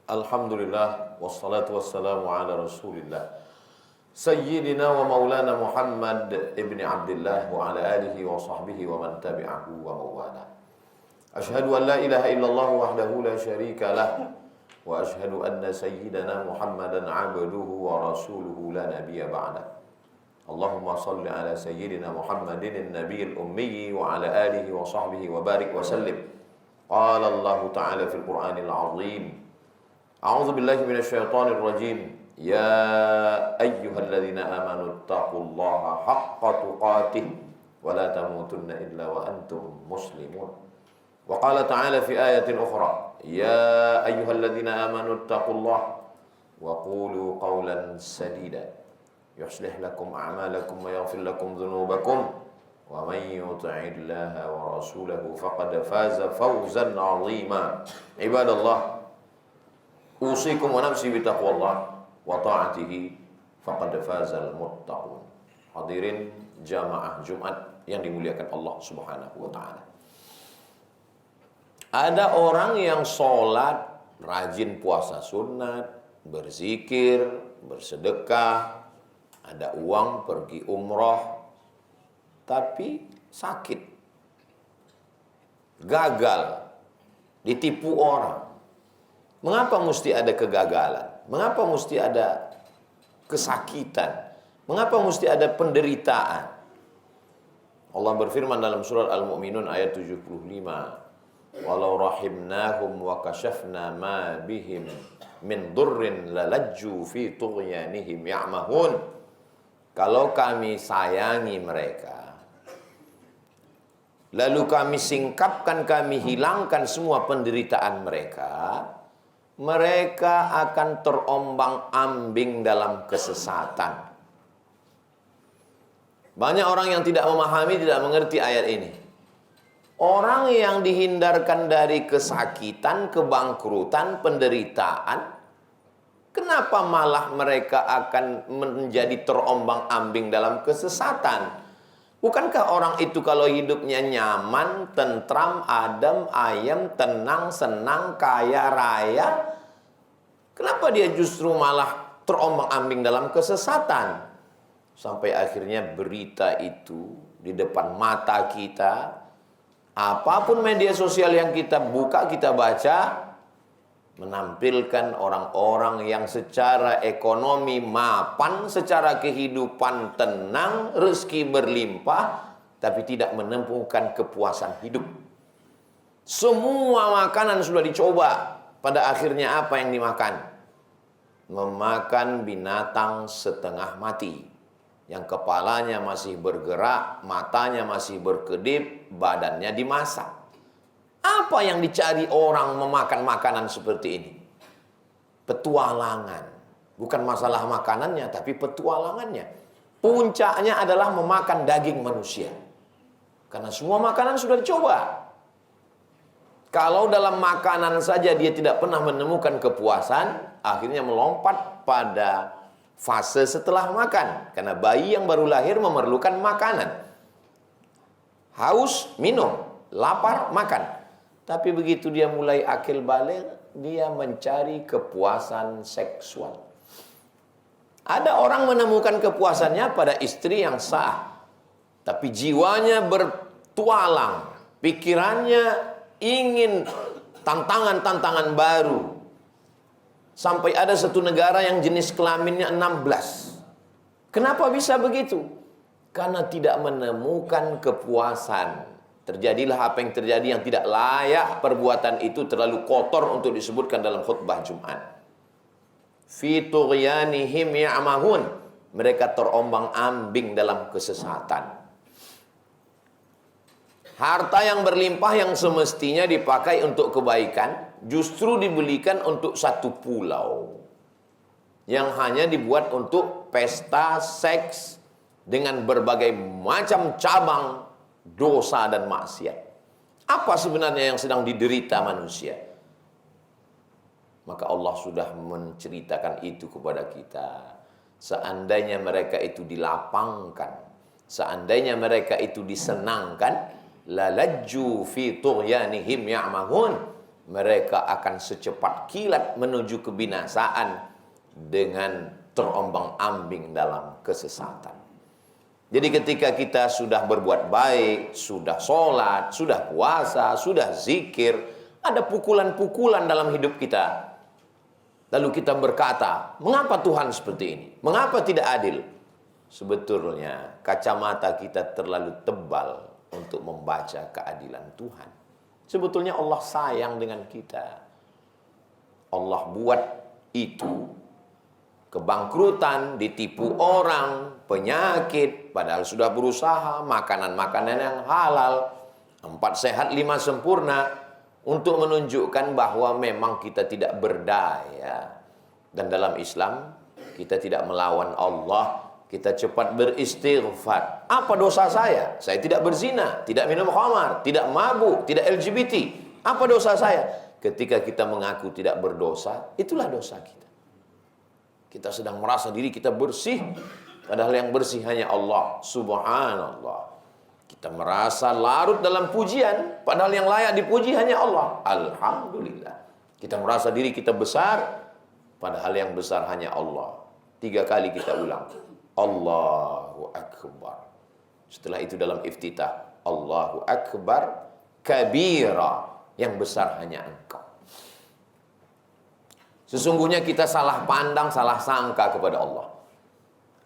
Alhamdulillah wassalatu wassalamu ala Rasulillah Sayyidina wa maulana Muhammad ibn Abdullah wa ala alihi wa sahbihi wa man tabi'ahu wa mawala. Ashhadu an la ilaha illallah wahdahu la syarika lah wa ashhadu anna sayyidana Muhammadan abduhu wa rasuluhu la nabiyya ba'dah. Allahumma salli ala sayyidina Muhammadin an-nabiyil ummi wa ala alihi wa sahbihi wa barik wa sallim. Qala Allah ta'ala fil Qur'anil 'azim. A'udzu billahi minasyaitonir rajim. Ya ayyuhalladzina amanu taqullaha haqqa tuqatih wa la tamutunna illa wa antum muslimun. Wa qala ta'ala fi ayatin ukhra. Ya ayyuhalladzina amanu taqullaha wa qulu qawlan sadida. Yuslih lakum a'malakum wa yaghfir lakum dhunubakum. Wa man yuti'illaha wa rasulahu faqad faza fawzan 'azima. Ibadallah, usikum wa nafsi bitaqwallah wa ta'atihi faqad fazal muttaqun. Hadirin jamaah Jumat yang dimuliakan Allah Subhanahu wa taala. Ada orang yang sholat, rajin puasa sunat, berzikir, bersedekah, ada uang pergi umroh, tapi sakit, gagal, ditipu orang. Mengapa mesti ada kegagalan? Mengapa mesti ada kesakitan? Mengapa mesti ada penderitaan? Allah berfirman dalam surat Al-Mu'minun ayat 75. Walau rahimnahum wa kashafna ma bihim min durrin lalajju fi tughyanihim ya'mahun. Kalau kami sayangi mereka, lalu kami singkapkan, kami hilangkan semua penderitaan mereka, mereka akan terombang-ambing dalam kesesatan. Banyak orang yang tidak memahami, tidak mengerti ayat ini. Orang yang dihindarkan dari kesakitan, kebangkrutan, penderitaan, kenapa malah mereka akan menjadi terombang-ambing dalam kesesatan? Bukankah orang itu kalau hidupnya nyaman, tentram, adem, ayem, tenang, senang, kaya, raya, kenapa dia justru malah terombang-ambing dalam kesesatan? Sampai akhirnya berita itu di depan mata kita, apapun media sosial yang kita buka, kita baca, menampilkan orang-orang yang secara ekonomi mapan, secara kehidupan tenang, rezeki berlimpah, tapi tidak menemukan kepuasan hidup. Semua makanan sudah dicoba, pada akhirnya apa yang dimakan? Memakan binatang setengah mati, yang kepalanya masih bergerak, matanya masih berkedip, badannya dimasak. Apa yang dicari orang memakan makanan seperti ini? Petualangan. Bukan masalah makanannya, tapi petualangannya. Puncaknya adalah memakan daging manusia. Karena semua makanan sudah dicoba. Kalau dalam makanan saja dia tidak pernah menemukan kepuasan, akhirnya melompat pada fase setelah makan. Karena bayi yang baru lahir memerlukan makanan. Haus, minum. Lapar, makan. Tapi begitu dia mulai akil balik, dia mencari kepuasan seksual. Ada orang menemukan kepuasannya pada istri yang sah, tapi jiwanya bertualang, pikirannya ingin tantangan-tantangan baru. Sampai ada satu negara yang jenis kelaminnya 16. Kenapa bisa begitu? Karena tidak menemukan kepuasan. Terjadilah apa yang terjadi yang tidak layak, perbuatan itu terlalu kotor untuk disebutkan dalam khutbah Jumat. Fi tughyanihim ya'mahun. Mereka terombang-ambing dalam kesesatan. Harta yang berlimpah yang semestinya dipakai untuk kebaikan, justru dibelikan untuk satu pulau. Yang hanya dibuat untuk pesta seks dengan berbagai macam cabang dosa dan maksiat. Apa sebenarnya yang sedang diderita manusia? Maka Allah sudah menceritakan itu kepada kita. Seandainya mereka itu dilapangkan, seandainya mereka itu disenangkan, lalajju fi tughyanihim ya'mahun, mereka akan secepat kilat menuju kebinasaan dengan terombang-ambing dalam kesesatan. Jadi ketika kita sudah berbuat baik, sudah sholat, sudah puasa, sudah zikir, ada pukulan-pukulan dalam hidup kita. Lalu kita berkata, mengapa Tuhan seperti ini? Mengapa tidak adil? Sebetulnya kacamata kita terlalu tebal untuk membaca keadilan Tuhan. Sebetulnya Allah sayang dengan kita. Allah buat itu. Kebangkrutan, ditipu orang, penyakit, padahal sudah berusaha, makanan-makanan yang halal, 4 sehat 5 sempurna, untuk menunjukkan bahwa memang kita tidak berdaya. Dan dalam Islam, kita tidak melawan Allah, kita cepat beristighfar. Apa dosa saya? Saya tidak berzina, tidak minum khamar, tidak mabuk, tidak LGBT. Apa dosa saya? Ketika kita mengaku tidak berdosa, itulah dosa kita. Kita sedang merasa diri kita bersih, padahal yang bersih hanya Allah. Subhanallah. Kita merasa larut dalam pujian, padahal yang layak dipuji hanya Allah. Alhamdulillah. Kita merasa diri kita besar, padahal yang besar hanya Allah. 3 kali kita ulang. Allahu Akbar. Setelah itu dalam iftitah, Allahu Akbar kabira. Yang besar hanya Engkau. Sesungguhnya kita salah pandang, salah sangka kepada Allah.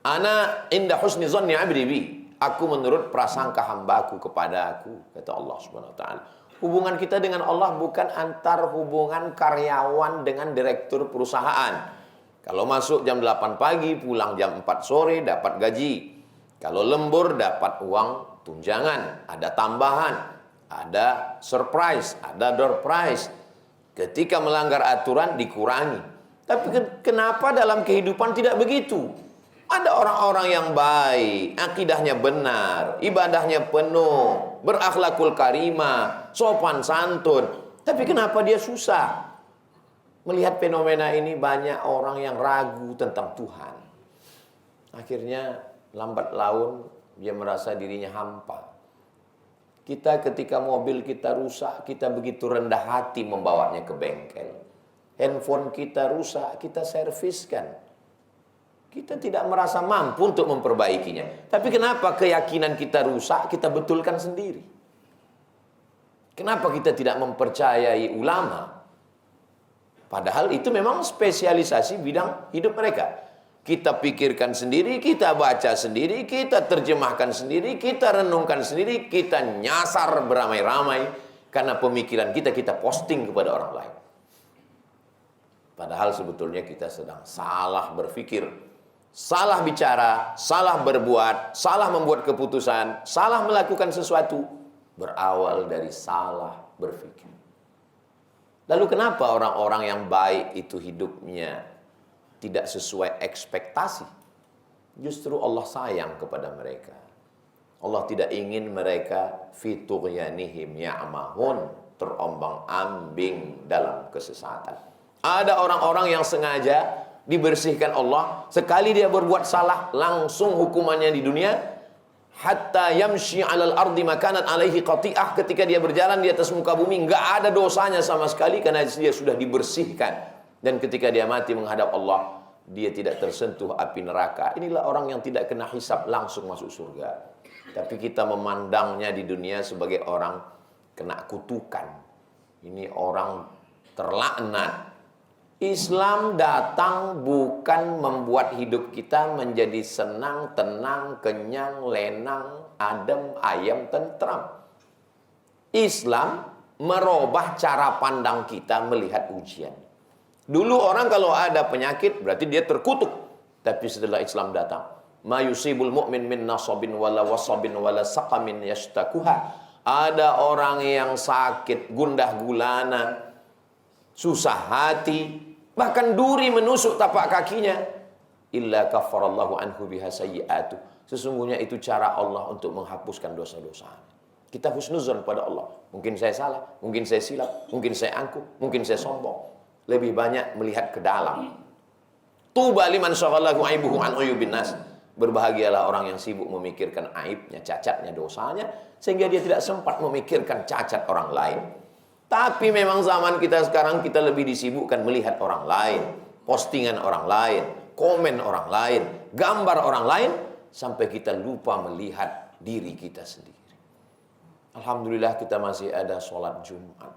Ana inda husni zanni abdi bi. Aku menurut prasangka hambaku kepada aku, kata Allah Subhanahu wa taala. Hubungan kita dengan Allah bukan antar hubungan karyawan dengan direktur perusahaan. Kalau masuk jam 8 pagi, pulang jam 4 sore, dapat gaji. Kalau lembur, dapat uang tunjangan, ada tambahan, ada surprise, ada door prize. Ketika melanggar aturan dikurangi. Tapi kenapa dalam kehidupan tidak begitu? Ada orang-orang yang baik, akidahnya benar, ibadahnya penuh, berakhlakul karimah, sopan santun. Tapi kenapa dia susah? Melihat fenomena ini banyak orang yang ragu tentang Tuhan. Akhirnya lambat laun dia merasa dirinya hampa. Kita ketika mobil kita rusak, kita begitu rendah hati membawanya ke bengkel. Handphone kita rusak, kita serviskan. Kita tidak merasa mampu untuk memperbaikinya. Tapi kenapa keyakinan kita rusak, kita betulkan sendiri? Kenapa kita tidak mempercayai ulama? Padahal itu memang spesialisasi bidang hidup mereka. Kita pikirkan sendiri, kita baca sendiri, kita terjemahkan sendiri, kita renungkan sendiri, kita nyasar beramai-ramai karena pemikiran kita posting kepada orang lain. Padahal sebetulnya kita sedang salah berpikir, salah bicara, salah berbuat, salah membuat keputusan, salah melakukan sesuatu, berawal dari salah berpikir. Lalu kenapa orang-orang yang baik itu hidupnya tidak sesuai ekspektasi? Justru Allah sayang kepada mereka. Allah tidak ingin mereka fitughyanihim ya'mahun, terombang-ambing dalam kesesatan. Ada orang-orang yang sengaja dibersihkan Allah, sekali dia berbuat salah langsung hukumannya di dunia, hatta yamshi 'alal ardi makanan 'alaihi qati'ah, ketika dia berjalan di atas muka bumi enggak ada dosanya sama sekali karena dia sudah dibersihkan. Dan ketika dia mati menghadap Allah, dia tidak tersentuh api neraka. Inilah orang yang tidak kena hisab, langsung masuk surga. Tapi kita memandangnya di dunia sebagai orang kena kutukan. Ini orang terlaknat. Islam datang bukan membuat hidup kita menjadi senang, tenang, kenyang, lenang, adem, ayem, tentram. Islam merubah cara pandang kita melihat ujian. Dulu orang kalau ada penyakit berarti dia terkutuk. Tapi setelah Islam datang, ma yusibul mu'min min nasabin wala wasabin wala saqamin yashtakuha. Ada orang yang sakit, gundah gulana, susah hati, bahkan duri menusuk tapak kakinya. Illa kafarallahu anhu biha sayyi'atu. Sesungguhnya itu cara Allah untuk menghapuskan dosa-dosanya. Kita husnuzon pada Allah. Mungkin saya salah, mungkin saya silap, mungkin saya angkuh, mungkin saya sombong. Lebih banyak melihat ke dalam. Tuba liman syaghalahu aibuhu an uyubin nas. Berbahagialah orang yang sibuk memikirkan aibnya, cacatnya, dosanya, sehingga dia tidak sempat memikirkan cacat orang lain. Tapi memang zaman kita sekarang kita lebih disibukkan melihat orang lain, postingan orang lain, komen orang lain, gambar orang lain, sampai kita lupa melihat diri kita sendiri. Alhamdulillah kita masih ada sholat Jumat.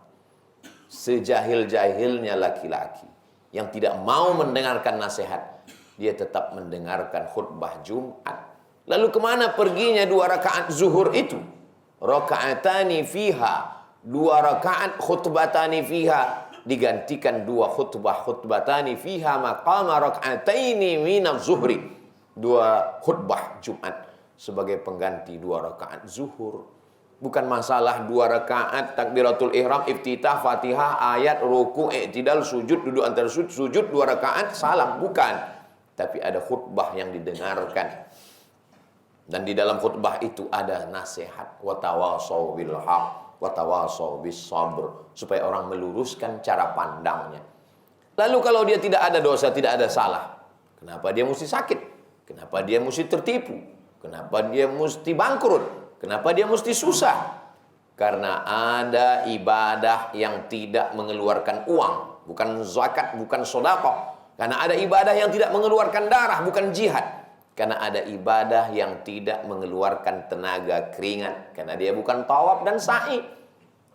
Sejahil-jahilnya laki-laki yang tidak mau mendengarkan nasihat, dia tetap mendengarkan khutbah Jumat. Lalu kemana perginya 2 rakaat zuhur itu? Rakaatani fiha, 2 rakaat khutbatani fiha, digantikan 2 khutbah khutbatani fiha maqama rakaataini minaz zuhri. 2 khutbah Jumat sebagai pengganti 2 rakaat zuhur. Bukan masalah 2 rakaat takbiratul ihram, iftitah, fatihah, ayat, ruku, i'tidal, sujud, duduk antara sujud 2 rakaat, salam. Bukan. Tapi ada khutbah yang didengarkan. Dan di dalam khutbah itu ada nasihat. Wa tawassaw bil haq, wa tawassaw bis sabr. Supaya orang meluruskan cara pandangnya. Lalu kalau dia tidak ada dosa, tidak ada salah, kenapa dia mesti sakit? Kenapa dia mesti tertipu? Kenapa dia mesti bangkrut? Kenapa dia mesti susah? Karena ada ibadah yang tidak mengeluarkan uang. Bukan zakat, bukan sedekah. Karena ada ibadah yang tidak mengeluarkan darah, bukan jihad. Karena ada ibadah yang tidak mengeluarkan tenaga keringat. Karena dia bukan tawaf dan sa'i.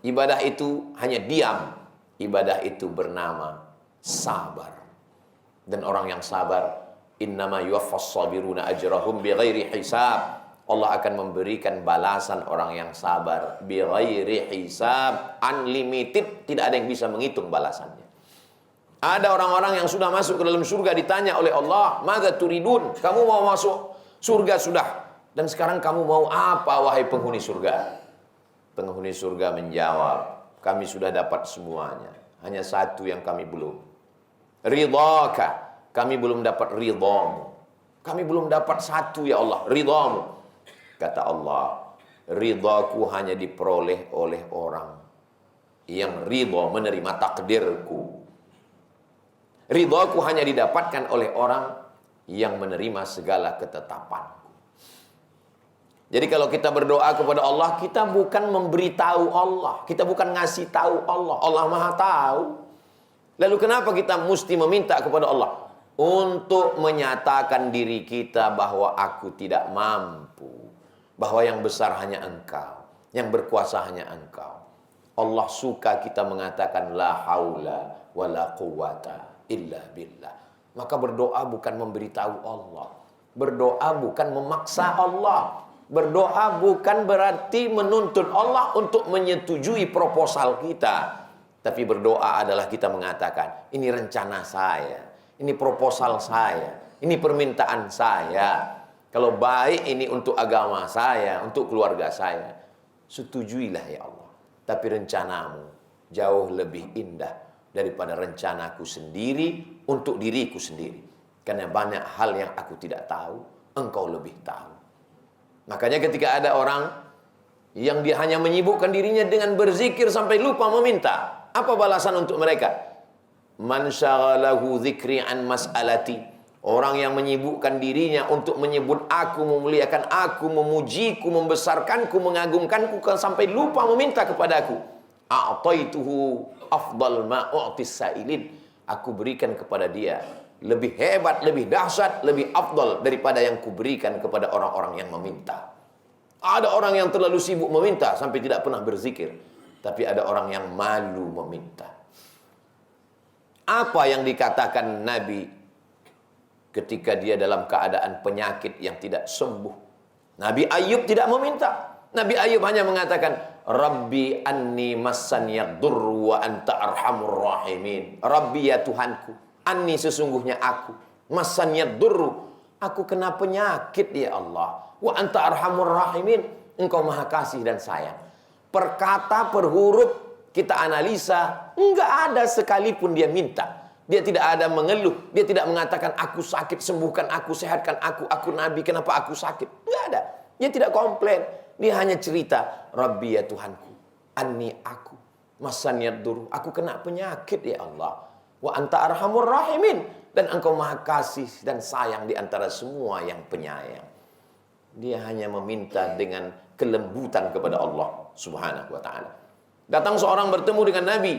Ibadah itu hanya diam. Ibadah itu bernama sabar. Dan orang yang sabar, innama yuwaffas sabiruna ajrahum bighairi hisab. Allah akan memberikan balasan orang yang sabar bighairi hisab, unlimited, tidak ada yang bisa menghitung balasannya. Ada orang-orang yang sudah masuk ke dalam surga ditanya oleh Allah, "Madza turidun?" Kamu mau masuk surga sudah, dan sekarang kamu mau apa wahai penghuni surga? Penghuni surga menjawab, "Kami sudah dapat semuanya, hanya satu yang kami belum. Ridhaka, kami belum dapat ridhamu. Kami belum dapat satu ya Allah, ridhamu." Kata Allah, ridhaku hanya diperoleh oleh orang yang ridha menerima takdirku. Ridhaku hanya didapatkan oleh orang yang menerima segala ketetapanku. Jadi kalau kita berdoa kepada Allah, kita bukan memberitahu Allah, kita bukan ngasih tahu Allah. Allah Maha tahu. Lalu kenapa kita mesti meminta kepada Allah? Untuk menyatakan diri kita bahwa aku tidak mampu. Bahwa yang besar hanya Engkau, yang berkuasa hanya Engkau. Allah suka kita mengatakan la haula wala quwata illa billah. Maka berdoa bukan memberitahu Allah. Berdoa bukan memaksa Allah. Berdoa bukan berarti menuntut Allah untuk menyetujui proposal kita. Tapi berdoa adalah kita mengatakan, ini rencana saya, ini proposal saya, ini permintaan saya. Kalau baik ini untuk agama saya, untuk keluarga saya, setujuilah ya Allah. Tapi rencanamu jauh lebih indah daripada rencanaku sendiri untuk diriku sendiri. Karena banyak hal yang aku tidak tahu, Engkau lebih tahu. Makanya ketika ada orang yang dia hanya menyibukkan dirinya dengan berzikir sampai lupa meminta, apa balasan untuk mereka? Man syaghalahu dzikri an mas'alati. Orang yang menyibukkan dirinya untuk menyebut aku, memuliakan aku, memujiku, membesarkanku, mengagungkanku sampai lupa meminta kepadaku. A'taituhu afdal ma u'tis sa'ilin. Aku berikan kepada dia lebih hebat, lebih dahsyat, lebih afdal daripada yang kuberikan kepada orang-orang yang meminta. Ada orang yang terlalu sibuk meminta sampai tidak pernah berzikir. Tapi ada orang yang malu meminta. Apa yang dikatakan Nabi ketika dia dalam keadaan penyakit yang tidak sembuh? Nabi Ayub tidak meminta. Nabi Ayub hanya mengatakan, Rabbi anni massaniyad durru wa anta arhamur rahimin. Rabbi ya Tuhanku, anni sesungguhnya aku, massaniyad durru, aku kena penyakit ya Allah. Wa anta arhamur rahimin, Engkau maha kasih dan sayang. Per kata, per huruf kita analisa, enggak ada sekalipun dia minta. Dia tidak ada mengeluh. Dia tidak mengatakan, aku sakit, sembuhkan aku, sehatkan aku Nabi, kenapa aku sakit? Enggak ada. Dia tidak komplain. Dia hanya cerita, Rabbi ya Tuhanku, anni aku, masaniyad dur, aku kena penyakit ya Allah. Wa anta arhamur rahimin, dan Engkau maha kasih dan sayang di antara semua yang penyayang. Dia hanya meminta dengan kelembutan kepada Allah Subhanahu wa ta'ala. Datang seorang bertemu dengan Nabi.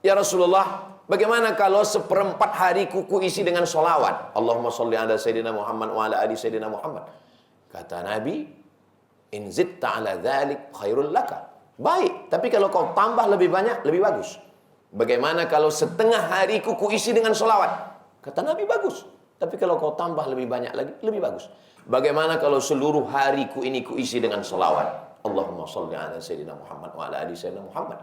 Ya Rasulullah, bagaimana kalau seperempat hariku kuisi dengan sholawat? Allahumma sholli ala Sayyidina Muhammad wa ala ali Sayyidina Muhammad. Kata Nabi, in zitta ala dhalik khairul laka. Baik, tapi kalau kau tambah lebih banyak, lebih bagus. Bagaimana kalau setengah hariku kuisi dengan sholawat? Kata Nabi, bagus. Tapi kalau kau tambah lebih banyak lagi, lebih bagus. Bagaimana kalau seluruh hariku ini kuisi dengan sholawat? Allahumma sholli ala Sayyidina Muhammad wa ala ali Sayyidina Muhammad.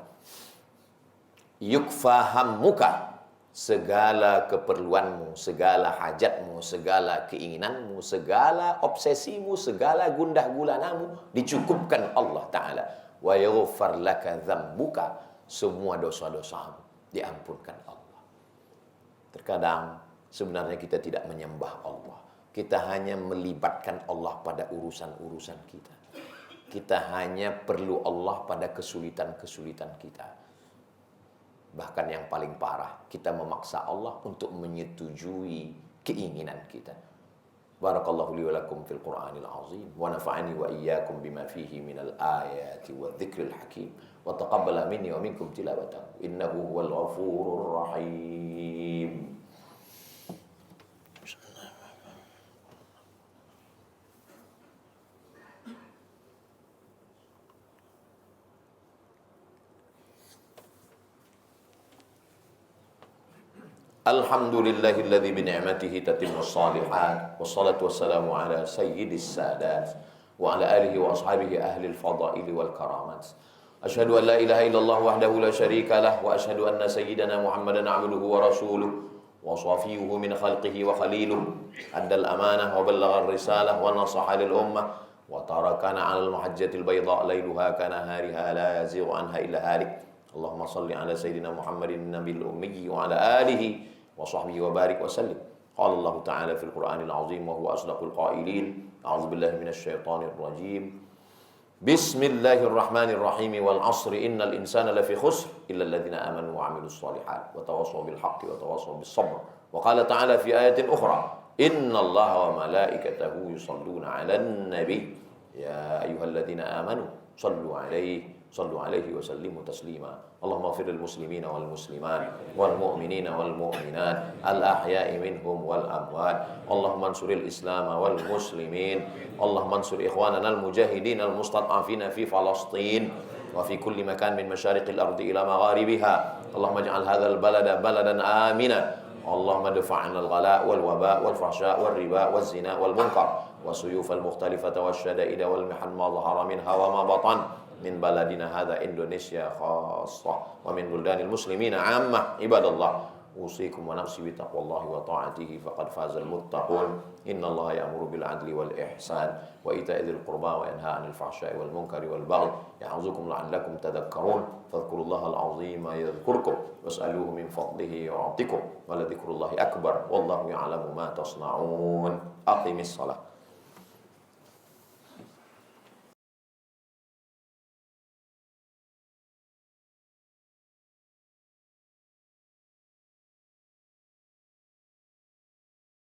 Yukfahammuka, segala keperluanmu, segala hajatmu, segala keinginanmu, segala obsesimu, segala gundah gulanamu dicukupkan Allah Ta'ala. Wa yaghfar laka dzambuka, semua dosa-dosamu diampunkan Allah. Terkadang sebenarnya kita tidak menyembah Allah. Kita hanya melibatkan Allah pada urusan-urusan kita. Kita hanya perlu Allah pada kesulitan-kesulitan kita. Bahkan yang paling parah, kita memaksa Allah untuk menyetujui keinginan kita. Barakallahu li wa lakum fil Qur'anil azim wa nafa'ani wa iyyakum bima fihi minal ayati wa dzikril hakim wa taqabbala minni wa minkum tilawatahu innahu huwal ghafurur rahim. Alhamdulillahilladzi bi ni'matihi tatimmus shalihat wassalatu wassalamu ala sayyidis sadat wa ala alihi wa ashabihi ahlil fadaili wal karamat. Asyhadu an la ilaha illallah wahdahu la syarika lah wa asyhadu anna sayyidana Muhammadan abduhu wa rasuluh wa shafiyuhu min khalqihi wa khaliluh addal amanah wa ballagha ar-risalah wa nasaha lil ummah wa tarakana 'alal mahajjatil bayda lailuha kana hariha la yazighu anha illa halik. Allahumma salli ala Sayyidina Muhammadin Nabil Ummi wa ala alihi wa sahbihi wa barik wa sallim. Qala Allah Ta'ala fil Qur'anil Azim wa huwa asdaqul qailin. A'udzu billahi minasy syaithanir rajim. Bismillahirrahmanirrahim. Wal 'ashri innal insana lafi khusr illa alladhina amanu wa 'amilus shalihat wa tawassaw bil haqqi wa tawassaw bis sabr. Wa qala ta'ala fi ayatin ukhra, innallaha wa malaikatahu yusalluna 'alan nabi ya ayyuhalladzina amanu sallu 'alaihi صلوا عليه وسلموا تسليما اللهم اغفر للمسلمين والمسلمات والمؤمنين والمؤمنات الأحياء منهم والأموات اللهم انصر الإسلام والمسلمين اللهم انصر إخواننا المجاهدين المستضعفين في فلسطين وفي كل مكان من مشارق الأرض إلى مغاربها اللهم اجعل هذا البلد بلدا آمنا اللهم ادفع عنا الغلاء والوباء والفحشاء والربا والزنا والمنكر والسيوف المختلفة والشدائد والمحن ما ظهر منها وما بطن من بلدنا هذا إندونيسيا خاصة ومن بلدان المسلمين عامة. عباد الله أوصيكم ونفسي بتقوى الله وطاعته فقد فاز المتقون. إن الله يأمر بالعدل والإحسان وإيتاء ذي القربى وينهى عن الفحشاء والمنكر والبغي يعظكم لعلكم تذكرون فاذكروا الله العظيم يذكركم واسألوه من فضله يعطكم ولذكر الله أكبر والله يعلم ما تصنعون. أقم الصلاة.